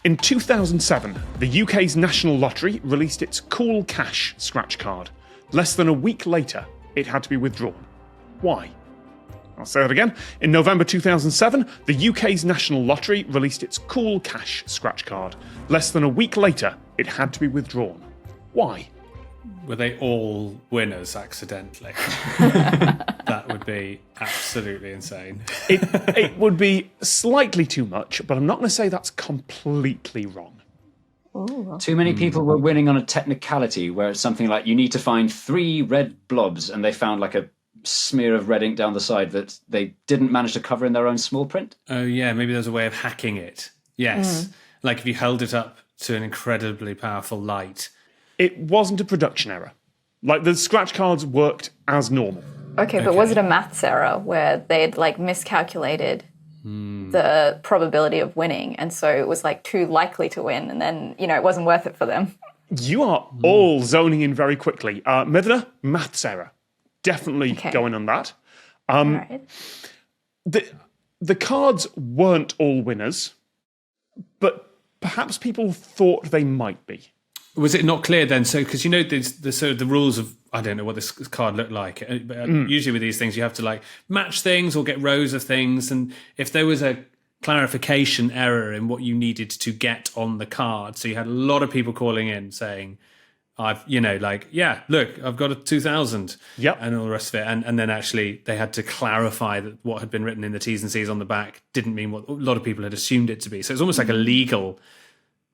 In 2007, the UK's National Lottery released its Cool Cash scratch card. Less than a week later, it had to be withdrawn. Why? I'll say that again. In November 2007, the UK's National Lottery released its Cool Cash scratch card. Less than a week later, it had to be withdrawn. Why? Were they all winners accidentally? That would be absolutely insane. It would be slightly too much, but I'm not going to say that's completely wrong. Ooh. Too many people were winning on a technicality where it's something like you need to find 3 red blobs, and they found like a smear of red ink down the side that they didn't manage to cover in their own small print. Oh yeah, maybe there's a way of hacking it. Yes. Like if you held it up to an incredibly powerful light. It wasn't a production error. Like, the scratch cards worked as normal. Okay, but was it a maths error where they'd like miscalculated the probability of winning, and so it was like too likely to win, and then, you know, it wasn't worth it for them? You are all zoning in very quickly. Mithuna, maths error. Definitely going on that. All right. The cards weren't all winners, but perhaps people thought they might be. Was it not clear then? So, because you know the rules of, I don't know what this card looked like. But usually with these things, you have to like match things or get rows of things. And if there was a clarification error in what you needed to get on the card, so you had a lot of people calling in saying, I've got a 2,000. Yep. And all the rest of it. And then actually they had to clarify that what had been written in the T's and C's on the back didn't mean what a lot of people had assumed it to be. So it's almost like a legal...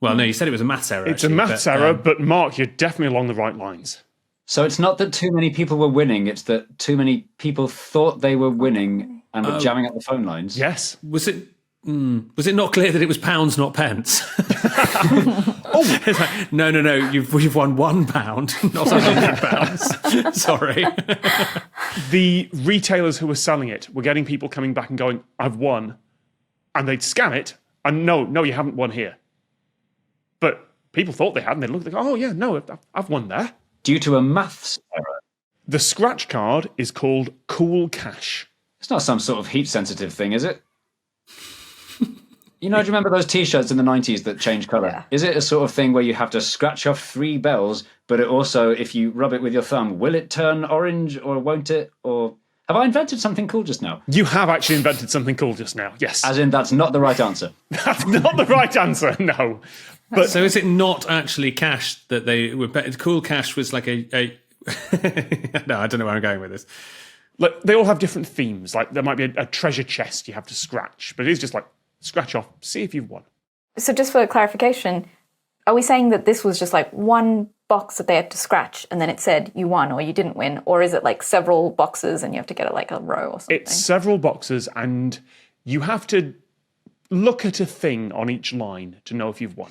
Well, no, you said it was a maths error. It's a maths error, but Mark, you're definitely along the right lines. So it's not that too many people were winning, it's that too many people thought they were winning and were jamming up the phone lines. Yes. Was it not clear that it was pounds, not pence? It's like, no, we've won £1, not £100. Sorry. The retailers who were selling it were getting people coming back and going, I've won. And they'd scan it, and no, you haven't won here. But people thought they had, and they looked like, oh, yeah, no, I've won there. Due to a maths error. The scratch card is called Cool Cash. It's not some sort of heat-sensitive thing, is it? You know, do you remember those T-shirts in the 90s that change colour? Yeah. Is it a sort of thing where you have to scratch off 3 bells, but it also, if you rub it with your thumb, will it turn orange or won't it? Or have I invented something cool just now? You have actually invented something cool just now, yes. As in, that's not the right answer. That's not the right answer, no. But so is it not actually cash that they were... Cool Cash was like a no, I don't know where I'm going with this. Like, they all have different themes. Like, there might be a treasure chest you have to scratch, but it is just like, scratch off, see if you've won. So just for clarification, are we saying that this was just like one box that they had to scratch and then it said you won or you didn't win? Or is it like several boxes and you have to get it like a row or something? It's several boxes, and you have to look at a thing on each line to know if you've won.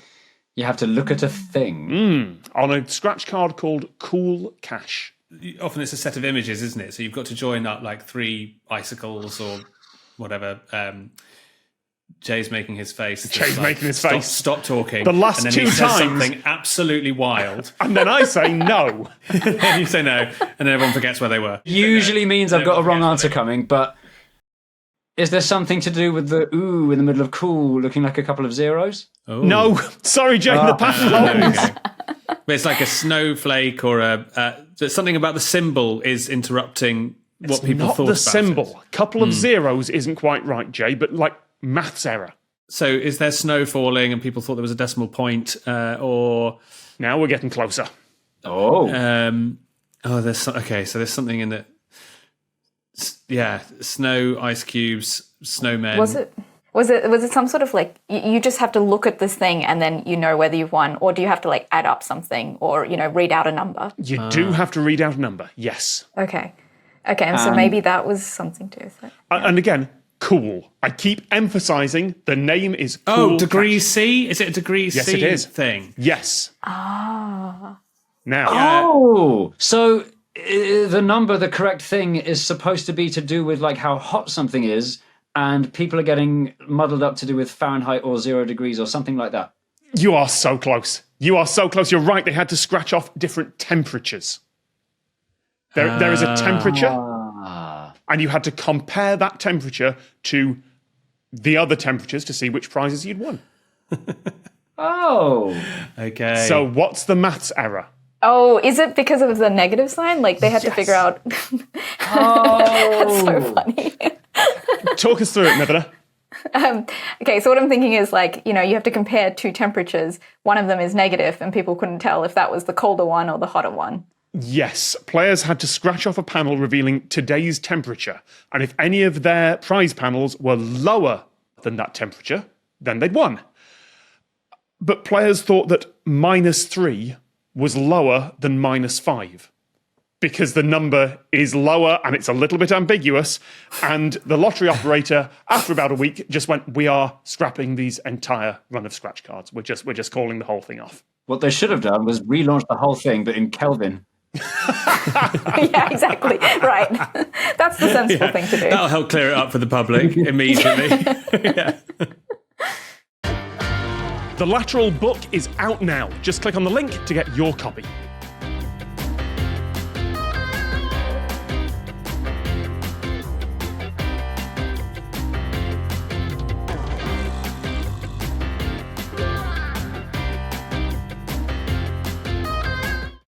You have to look at a thing? On a scratch card called Cool Cash. Often it's a set of images, isn't it? So you've got to join up like 3 icicles or whatever. Jay's making his face. Jay's making his face. Stop talking. The last and then 2 he says times. Something absolutely wild. And then I say no. And you say no. And then everyone forgets where they were. Usually means I've got a wrong answer coming, but is there something to do with the ooh in the middle of cool looking like a couple of zeros? Oh. No. Sorry, Jay, the path holds. Okay. It's like a snowflake or something about the symbol is interrupting what people thought about it. It's not the symbol. A couple of zeros isn't quite right, Jay, but like maths error. So is there snow falling and people thought there was a decimal point or... Now we're getting closer. Oh. So there's something in the... Yeah, snow, ice cubes, snowmen. Was it some sort of like, you just have to look at this thing and then you know whether you've won, or do you have to like add up something or, you know, read out a number? You do have to read out a number, yes. Okay, and so maybe that was something to it. And again, cool. I keep emphasising the name is Cool. Oh, degree C? Is it a degree yes, C it is. thing? Yes. Ah. Now. Oh, so the number, the correct thing, is supposed to be to do with like how hot something is, and people are getting muddled up to do with Fahrenheit or 0 degrees or something like that. You are so close. You are so close. You're right. They had to scratch off different temperatures. There is a temperature, and you had to compare that temperature to the other temperatures to see which prizes you'd won. Oh. Okay. So what's the maths error? Oh, is it because of the negative sign? Like they had to figure out. That's so funny. Talk us through it, Mithuna. Okay, so what I'm thinking is like, you have to compare two temperatures. One of them is negative, and people couldn't tell if that was the colder one or the hotter one. Yes, players had to scratch off a panel revealing today's temperature, and if any of their prize panels were lower than that temperature, then they'd won. But players thought that -3 was lower than -5, because the number is lower and it's a little bit ambiguous, and the lottery operator, after about a week, just went, we are scrapping these entire run of scratch cards. We're just calling the whole thing off. What they should have done was relaunch the whole thing, but in Kelvin. Yeah, exactly. Right. That's the sensible thing to do. That'll help clear it up for the public immediately. Yeah. The Lateral book is out now. Just click on the link to get your copy.